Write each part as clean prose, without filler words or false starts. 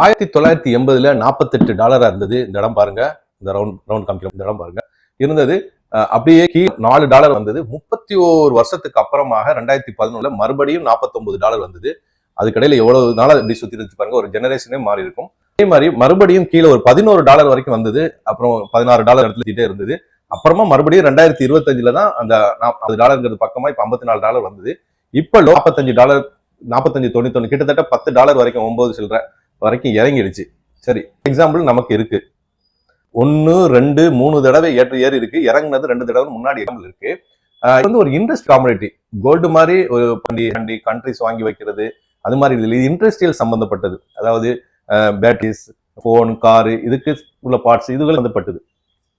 1980 $48 இருந்தது. இந்த இடம் பாருங்க, இந்த ரவுண்ட் காமிக்கிறோம். இந்த இடம் பாருங்க இருந்தது. அப்படியே $4 வந்தது. 31 வருஷத்துக்கு அப்புறமாக 2011 மறுபடியும் $49 வந்தது. அதுக்கடையில எவ்வளவு நாளா இப்படி சுத்தி இருந்துச்சு பாருங்க, ஒரு ஜெனரேஷனே மாறி இருக்கும். அதே மாதிரி மறுபடியும் கீழே ஒரு $11 வரைக்கும் வந்தது. அப்புறம் $16 இடத்துலட்டே இருந்தது. அப்புறமா மறுபடியும் 2025 தான் அந்த $40 பக்கமா இப்ப $54 வந்தது. இப்ப $45 45.91 கிட்டத்தட்ட $10 வரைக்கும் 9 சில்லற வரைக்கும் இறங்கிடுச்சு. சரி, எக்ஸாம்பிள் நமக்கு இருக்கு. 1 2 3 தடவை ஏறி இருக்கு, இறங்குனது 2 தடவை முன்னாடி இருக்கு. இது வந்து ஒரு இண்டஸ்ட்ரி காமோடிட்டி. கோல்டு மாதிரி ஒரு கண்ட்ரிஸ் வாங்கி வைக்கிறது, அது மாதிரி இது இண்டஸ்ட்ரியல் சம்பந்தப்பட்டது. அதாவது பேட்டரிஸ், போன், காரு, இதுக்கு உள்ள பார்ட்ஸ் இதுகள் சம்பந்தப்பட்டது.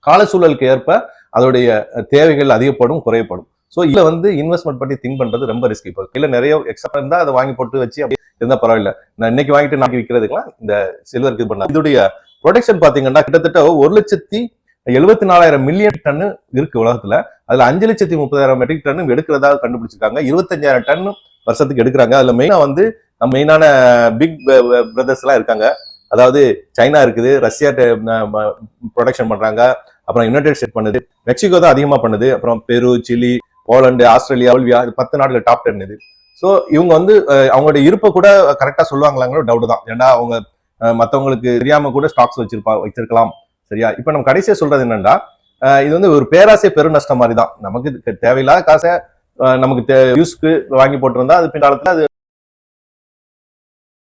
கால சூழலுக்கு ஏற்ப அதோடைய தேவைகள் அதிகப்படும், குறையப்படும். ஸோ இதுல வந்து இன்வெஸ்ட்மெண்ட் பத்தி திங்க் பண்றது ரொம்ப ரிஸ்க். இப்போ இல்ல நிறைய எக்ஸ்ட்ரா இருந்தா அதை வாங்கி போட்டு வச்சு அப்படி இருந்தா பரவாயில்ல. நான் இன்னைக்கு வாங்கிட்டு நாளைக்கு விற்கிறதுக்குலாம் இந்த சில்வருக்கு இது பண்ணலாம். இதோடைய ப்ரொடக்ஷன் பாத்தீங்கன்னா கிட்டத்தட்ட 1,74,000 மில்லியன் டன்னு இருக்கு உலகத்துல. அதுல 5,30,000 மெட்ரிக் டன் எடுக்கிறதா கண்டுபிடிச்சிருக்காங்க. 25,000 டன் வருஷத்துக்கு எடுக்கிறாங்க. அதுல மெயினா வந்து நம்ம மெயினான பிக் பிரதர்ஸ் எல்லாம் இருக்காங்க. அதாவது சைனா இருக்குது, ரஷ்யா ப்ரொடக்ஷன் பண்றாங்க, அப்புறம் யுனைடெட் ஸ்டேட் பண்ணுது, மெக்சிகோ தான் அதிகமா பண்ணுது, அப்புறம் பெரு, சிலி, போலந்து, ஆஸ்திரேலியா, போல்வியா, 10 நாடுகள் டாப் 10 இது. ஸோ இவங்க வந்து அவங்களுடைய இருப்பை கூட கரெக்டா சொல்லுவாங்களாங்கிற டவுட் தான். ஏன்னா அவங்க மற்றவங்களுக்கு தெரியாம கூட ஸ்டாக்ஸ் வச்சிருக்கலாம். சரியா? இப்ப நம்ம கடைசியா சொல்றது என்னன்னா, இது வந்து ஒரு பேராசை பெரு நஷ்டம் மாதிரி தான். நமக்கு தேவையில்லாத காசை நமக்கு யூஸ்க்கு வாங்கி போட்டிருந்தா அது பின்னாலத்துல அது